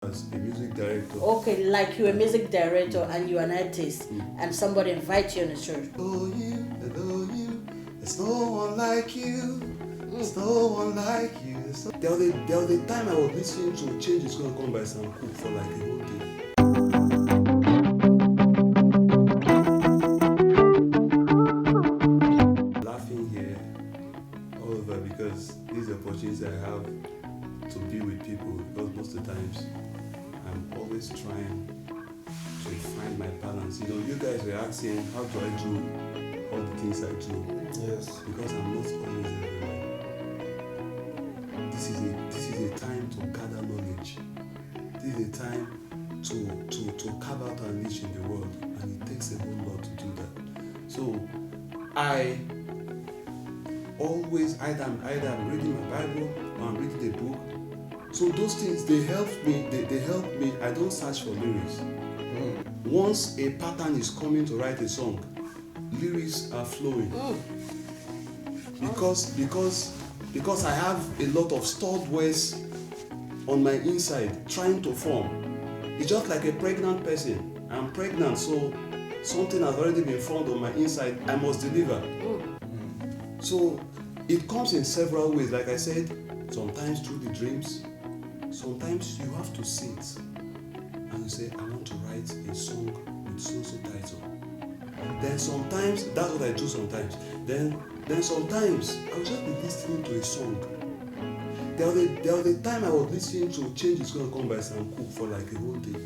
as a music director. Okay, like you're a music director and you're an artist, and somebody invites you on the church. Hello you, there's no one like you, there's no one like you. There was a time I was listening to Change Is Gonna Come by Sam Cooke for like a whole day. Laughing here all over because this is the opportunity I have to be with people, because most of the times I'm always trying to find my balance. You guys were asking, how do I do all the things I do? Yes. Because I'm not always everywhere. This is a time to gather knowledge. This is a time to carve out a niche in the world, and it takes a whole lot to do that. So I always either I'm reading my Bible or I'm reading a book. So those things, they help me. They help me. I don't search for lyrics. Once a pattern is coming to write a song, lyrics are flowing. Because I have a lot of stored words on my inside trying to form. It's just like a pregnant person. I'm pregnant, so something has already been formed on my inside. I must deliver. So it comes in several ways. Like I said, sometimes through the dreams. Sometimes you have to sit and you say, I want to write a song with so title. Then sometimes, that's what I do sometimes. Then sometimes I'll just be listening to a song. There was a time I was listening to Change Is Gonna Come by Sam Cooke for like a whole day.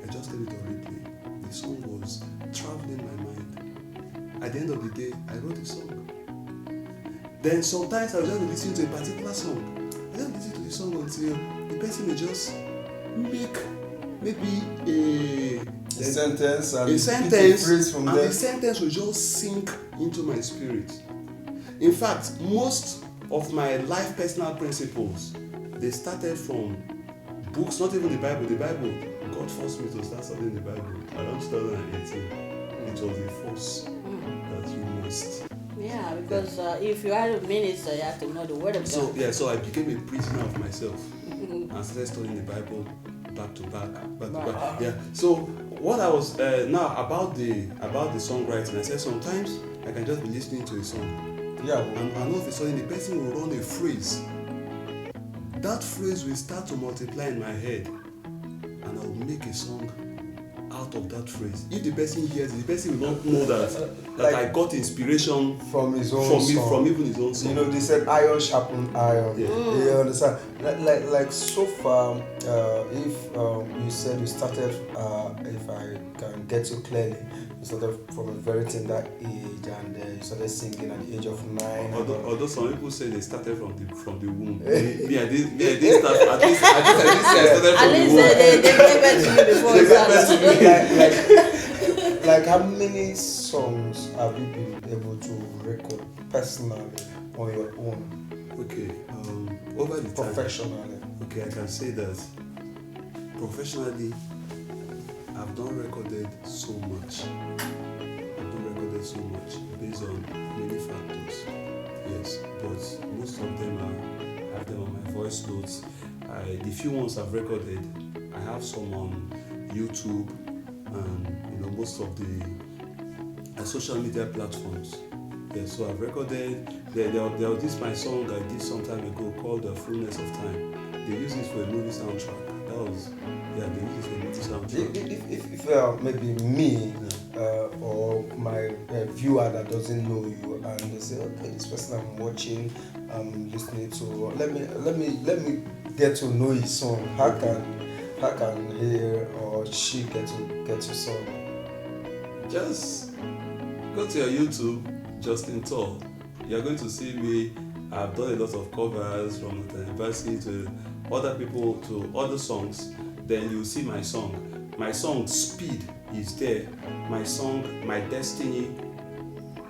I just kept it on replay. The song was traveling my mind. At the end of the day, I wrote a song. Then sometimes I was just listening to a particular song. I just listen to the song until the person will just make maybe a sentence and phrase from and there. the sentence will just sink into my spirit. In fact, most of my life personal principles, they started from books, not even the Bible. The Bible, God forced me to start studying the Bible around 2018. It was a force that you must. Yeah, because if you are a minister, you have to know the word of God. So I became a prisoner of myself and started studying the Bible back to back. Yeah. So what I was now about the songwriting, I said sometimes I can just be listening to a song. Yeah. And all of a sudden the person will run a phrase. That phrase will start to multiply in my head, and I'll make a song out of that phrase. If the person hears it, the person will not know that like, I got inspiration from his own song. From even his own song. They said iron sharpen iron. Yeah. You understand? Like so far, if you said you started, if I can get you clearly, you started from a very tender age, and you started singing at the age of 9. Although some people say they started from the womb. me, I didn't start. At least I didn't say I started from the womb. They gave it to you before. They gave it to me. Like how many songs have you been able to record personally on your own? Okay, over the time. Professionally. Okay, I can say that professionally, I've not recorded so much. Based on many factors. Yes, but most of them I have them on my voice notes. The few ones I've recorded, I have some on YouTube and most of the social media platforms. Yeah, so I've recorded. There was this my song I did some time ago called "The Fullness of Time." They use it for a movie soundtrack. They use it for a movie soundtrack. If maybe me or my viewer that doesn't know you, and they say, okay, this person I'm watching, I'm listening to, let me get to know his song. How can he or she get your song? Just go to your YouTube, Justin Tall. You're going to see me. I've done a lot of covers from the university to other people to other songs. Then you'll see my song. My song Speed is there. My song My Destiny.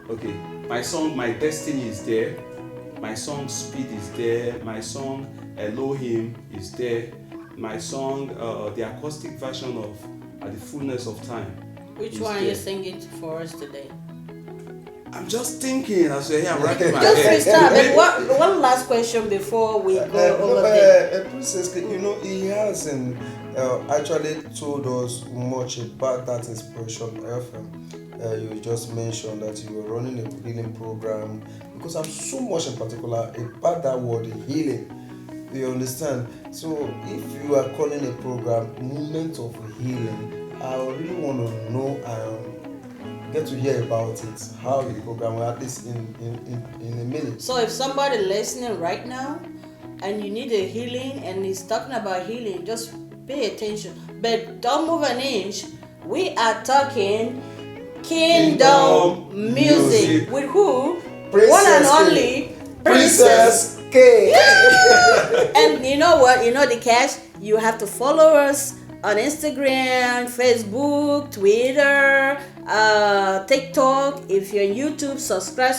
Okay. My song My Destiny is there. My song Speed is there. My song Elohim is there. My song the acoustic version of The Fullness of Time. Which one are you singing for us today? I'm just thinking as you're here, I'm racking my Just head. restart. One last question before we go over there. Princess, he has actually told us much about that Inspiration FM. You just mentioned that you were running a healing program, because I'm so much in particular about that word healing. You understand? So if you are calling a program Moment of Healing, I really want to know and get to hear about it. How the program will, at least in a minute. So if somebody listening right now and you need a healing and he's talking about healing, just pay attention. But don't move an inch. We are talking Kingdom music. With who? Princess One and K. only Princess. K. And you know what? You know the catch? You have to follow us on Instagram, Facebook, Twitter, TikTok. If you're on YouTube, subscribe,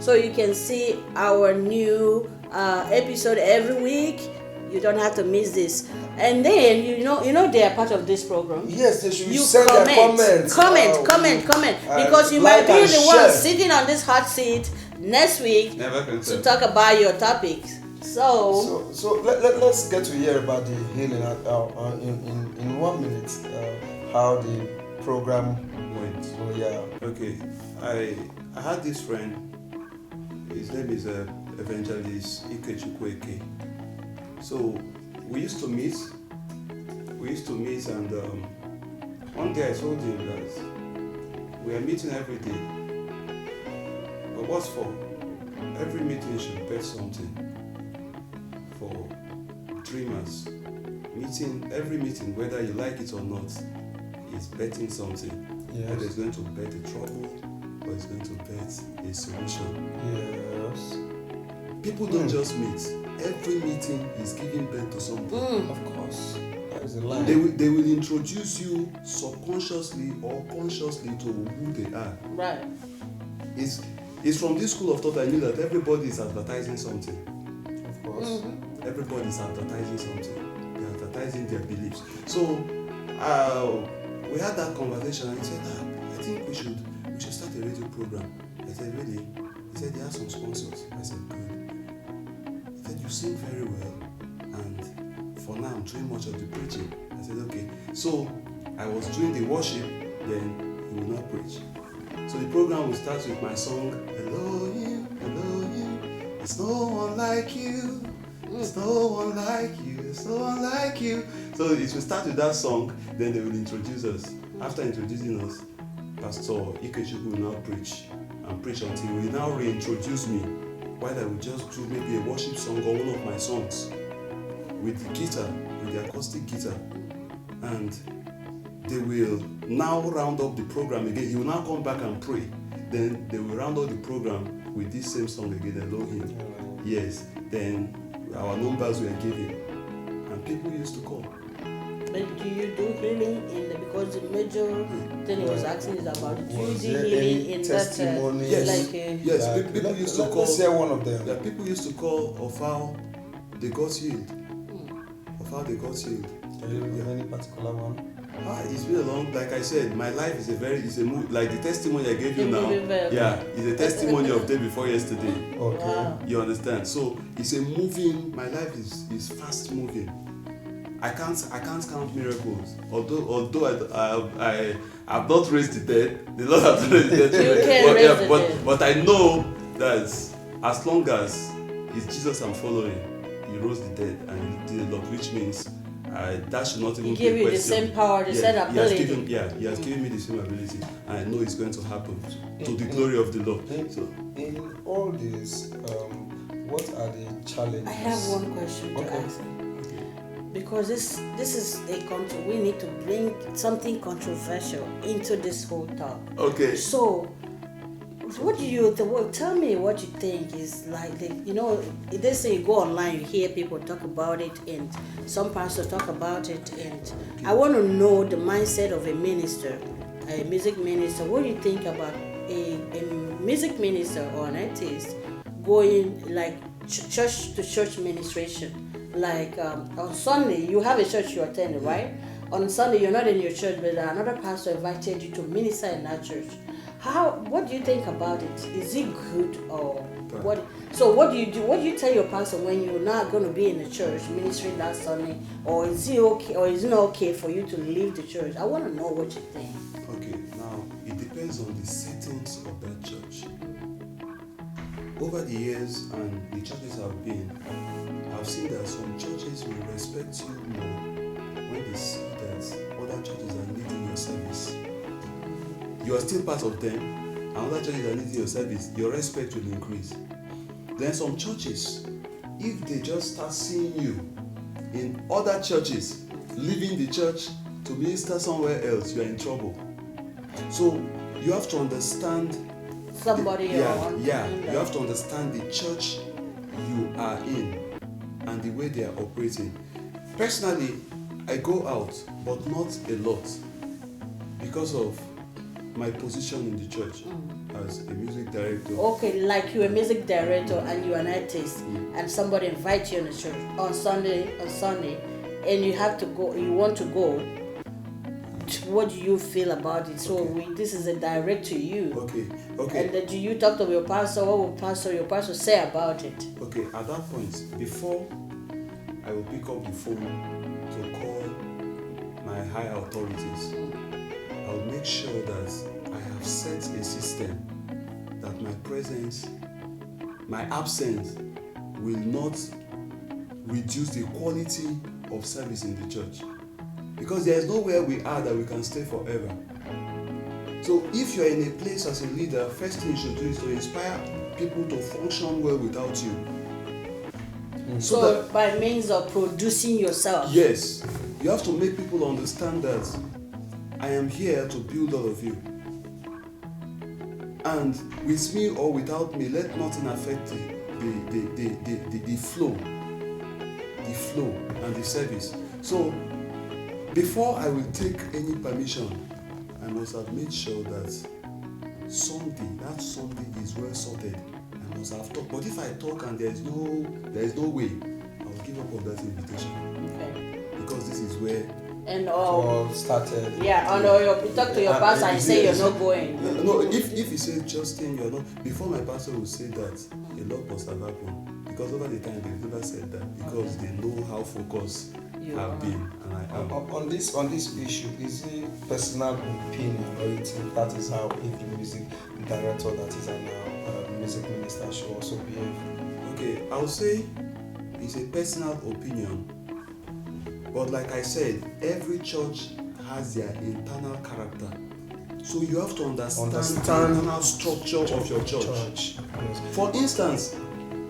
so you can see our new episode every week. You don't have to miss this. And then you know they are part of this program. Yes, they should You send their comments. comment, because you might like be and the one share. sitting on this hot seat next week Never can to tell. talk about your topics. So let's get to hear about the healing in 1 minute. How the program Wait. Oh yeah. Okay, I had this friend. His name is Evangelist Ike. So we used to meet. And one day I told him that we are meeting every day. But what's for? Every meeting should bet something. For dreamers, every meeting, whether you like it or not, is betting something. Yes. Whether it's going to bet a trouble or it's going to bet a solution. Yes. People don't just meet. Every meeting is giving birth to something. Of course. That is the line. They will introduce you subconsciously or consciously to who they are. Right. It's from this school of thought I knew that everybody is advertising something. Of course. Everybody is advertising something. They're advertising their beliefs. So we had that conversation and he said, I think we should start a radio program. I said, really? He said, he has some sponsors. I said, good. He said, you sing very well, and for now I'm doing much of the preaching. I said, okay. So I was doing the worship, then he will not preach. So the program will start with my song, Elohim, Elohim, there's no one like you. There's no one like you, there's no one like you. So it will start with that song, then they will introduce us. After introducing us, Pastor Ikechukwu will now preach until he will now reintroduce me, while I will just do maybe a worship song or one of my songs with the guitar, with the acoustic guitar. And they will now round up the program again. He will now come back and pray. Then they will round up the program with this same song again, Elohim. Yes, then our numbers were given, and people used to call. But do you do healing because the major thing he was asking is about, do you Was do there healing any in testimony? that Yes. Yes, people used to call. Let's hear one of them. Yeah, people used to call of how they got healed. Of how they got healed. Can you remember any particular one? It's been a long, like I said, my life is like the testimony I gave you now. Yeah, it's a testimony of day before yesterday. Okay. Wow. You understand? So it's a moving. My life is fast moving. I can't count miracles. Although I've not raised the dead. The Lord has not raised the dead. You can raise the dead. But I know that as long as it's Jesus I'm following, He rose the dead and He did a lot, which means that should not even He be gave a you the question. same power, the same ability. He has given me the same ability, and I know it's going to happen to the glory of the Lord. So In all this, what are the challenges? I have one question to ask. Because this is we need to bring something controversial into this whole talk. okay. So, what do you tell me what you think is like they say you go online, you hear people talk about it, and some pastors talk about it, and I want to know the mindset of a minister, a music minister. What do you think about a music minister or an artist going like church to church ministration? Like on Sunday, you have a church you attend, right? On Sunday, you're not in your church, but another pastor invited you to minister in that church. What do you think about it? Is it good or what? So what do you do? What do you tell your pastor when you're not going to be in the church ministering that Sunday, or is it okay, or is it not okay for you to leave the church? I want to know what you think. Okay, now it depends on the settings of that church. Over the years and the churches I've been, I've seen that some churches will respect you more when they see that other churches are needing your service. You are still part of them, and other churches are needing your service, your respect will increase. Then some churches, if they just start seeing you in other churches, leaving the church to minister somewhere else, you are in trouble. So you have to understand Somebody you have to understand the church you are in and the way they are operating. Personally, I go out, but not a lot, because of my position in the church as a music director. Okay, like you're a music director and you're an artist, and somebody invites you in the church on Sunday, and you have to go. You want to go. What do you feel about it? So this is a direct to you. Okay. And then do you talk to your pastor? What will your pastor say about it? Okay, at that point, before I will pick up the phone to call my higher authorities, I will make sure that I have set a system that my presence, my absence will not reduce the quality of service in the church. Because there is nowhere we are that we can stay forever. So if you are in a place as a leader, first thing you should do is to inspire people to function well without you. So that, by means of producing yourself. Yes. You have to make people understand that I am here to build all of you. And with me or without me, let nothing affect the flow and the service. So before I will take any permission, I must have made sure that that Sunday is well sorted. I must have talked. But if I talk and there is no way, I will give up on that invitation. Okay. Because this is where all started. Yeah, you talk to your pastor and say you're not going. No, if you say Justin, you're not. Before my pastor will say that, a lot must have happened. Because over the time they've never said that, because they know how focused I've been, and I am. On this issue, is it personal opinion, or you think that is how every music director that is a music minister should also behave? Okay, I would say it's a personal opinion, but like I said, every church has their internal character. So you have to understand the internal structure of your church. Yes. For instance,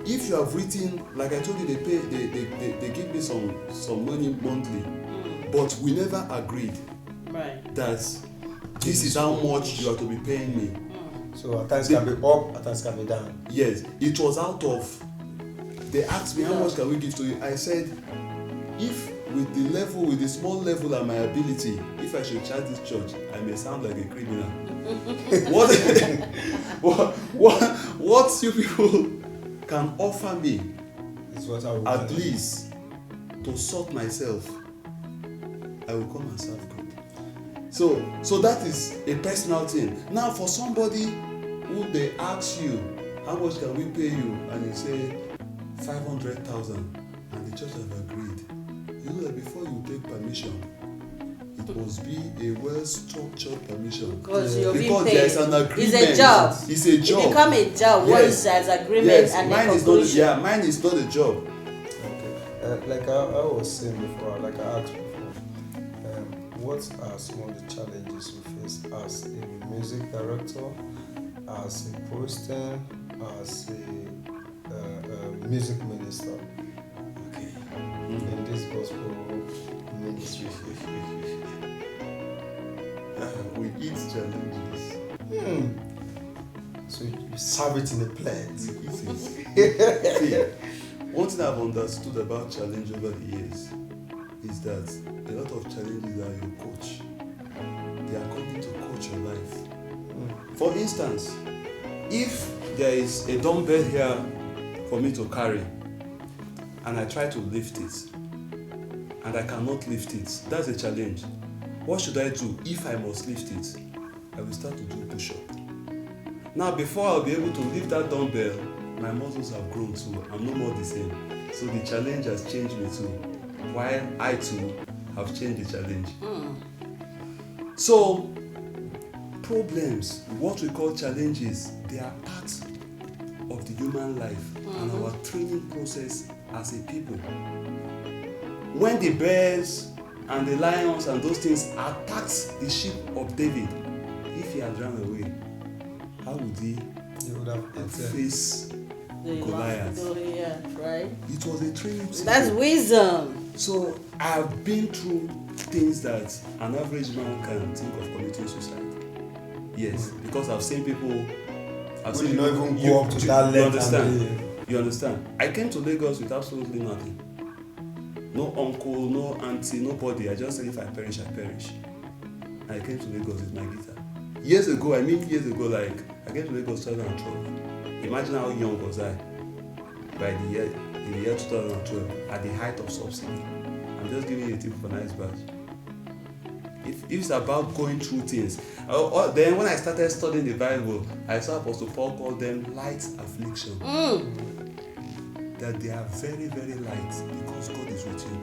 if you have written, like I told you, they give me some money monthly, but we never agreed that this is how much you are to be paying me. So at times can be up, at times can be down. Yes, it was out of. They asked me how much can we give to you. I said, if with the small level and my ability, if I should charge this church, I may sound like a criminal. What you people can offer me is what I will at least to sort myself, I will come and serve God. So that is a personal thing. Now for somebody who they ask you, how much can we pay you, and you say 500,000, and the church have agreed, you know that before you take permission, it must be a well-structured permission. Because there is an agreement. It's a job. It's a job. It become a job once there's agreement and mine conclusion. mine is not a job. Okay. Like I was saying before, like I asked before, what are some of the challenges we face as a music director, as a pastor, as a music minister in this gospel ministry? We eat challenges. So you serve it in a plate. See, one thing I've understood about challenge over the years is that a lot of challenges are your coach. They are coming to coach your life. For instance, if there is a dumbbell here for me to carry and I try to lift it and I cannot lift it, that's a challenge. What should I do if I must lift it? I will start to do push-up. Now, before I'll be able to lift that dumbbell, my muscles have grown too. I'm no more the same. So the challenge has changed me too. While I too have changed the challenge. So problems, what we call challenges, they are part of the human life and our training process as a people. When the bears and the lions and those things attacked the sheep of David, if he had run away, how would he would have face Goliath? Right? It was a training system. That's wisdom. So I've been through things that an average man can think of committing suicide. Yes, because I've seen people. I've seen not even go up to that level. You understand? I came to Lagos with absolutely nothing. No uncle, no auntie, nobody. I just said if I perish, I perish. I came to Lagos with my guitar. Years ago, like I came to Lagos 2012. Imagine how young was I in the year 2012, at the height of subsidy. I'm just giving you a tip for an iceberg. If it's about going through things, then when I started studying the Bible, I saw Apostle Paul call them light affliction. That they are very, very light because God is with you.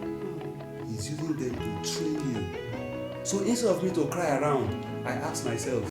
He's using them to train you. So instead of me to cry around, I ask myself,